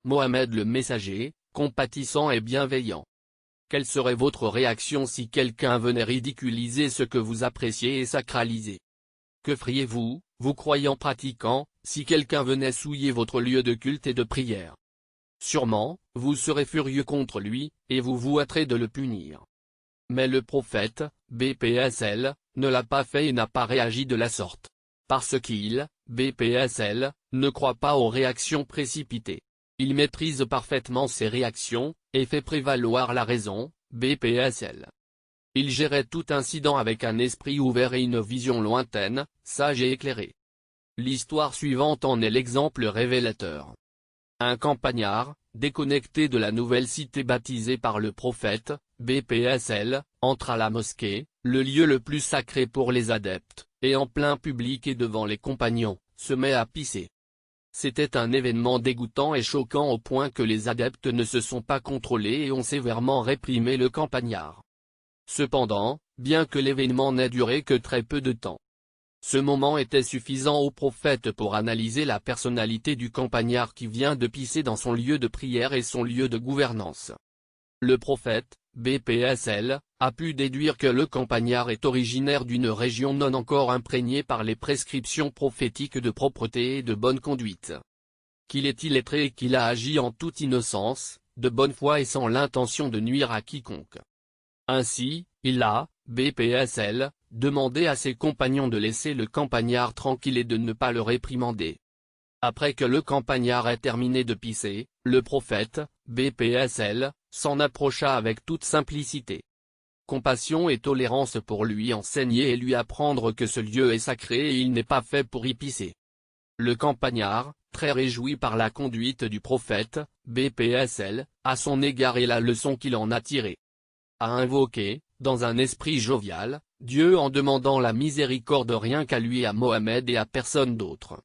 Mohammed le messager, compatissant et bienveillant. Quelle serait votre réaction si quelqu'un venait ridiculiser ce que vous appréciez et sacralisez? Que feriez-vous, vous croyants pratiquants, si quelqu'un venait souiller votre lieu de culte et de prière? Sûrement, vous serez furieux contre lui, et vous vous hâterez de le punir. Mais le prophète, BPSL, ne l'a pas fait et n'a pas réagi de la sorte. Parce qu'il, BPSL, ne croit pas aux réactions précipitées. Il maîtrise parfaitement ses réactions, et fait prévaloir la raison, BPSL. Il gérait tout incident avec un esprit ouvert et une vision lointaine, sage et éclairée. L'histoire suivante en est l'exemple révélateur. Un campagnard, déconnecté de la nouvelle cité baptisée par le prophète, BPSL, entre à la mosquée, le lieu le plus sacré pour les adeptes, et en plein public et devant les compagnons, se met à pisser. C'était un événement dégoûtant et choquant au point que les adeptes ne se sont pas contrôlés et ont sévèrement réprimé le campagnard. Cependant, bien que l'événement n'ait duré que très peu de temps, ce moment était suffisant au prophète pour analyser la personnalité du campagnard qui vient de pisser dans son lieu de prière et son lieu de gouvernance. Le prophète, BPSL, a pu déduire que le campagnard est originaire d'une région non encore imprégnée par les prescriptions prophétiques de propreté et de bonne conduite. Qu'il est illettré et qu'il a agi en toute innocence, de bonne foi et sans l'intention de nuire à quiconque. Ainsi, il a, BPSL, demandé à ses compagnons de laisser le campagnard tranquille et de ne pas le réprimander. Après que le campagnard ait terminé de pisser, le prophète, BPSL, s'en approcha avec toute simplicité. Compassion et tolérance pour lui enseigner et lui apprendre que ce lieu est sacré et il n'est pas fait pour y pisser. Le campagnard, très réjoui par la conduite du prophète, BPSL, à son égard et la leçon qu'il en a tirée, a invoqué, dans un esprit jovial, Dieu en demandant la miséricorde rien qu'à lui et à Mohammed et à personne d'autre.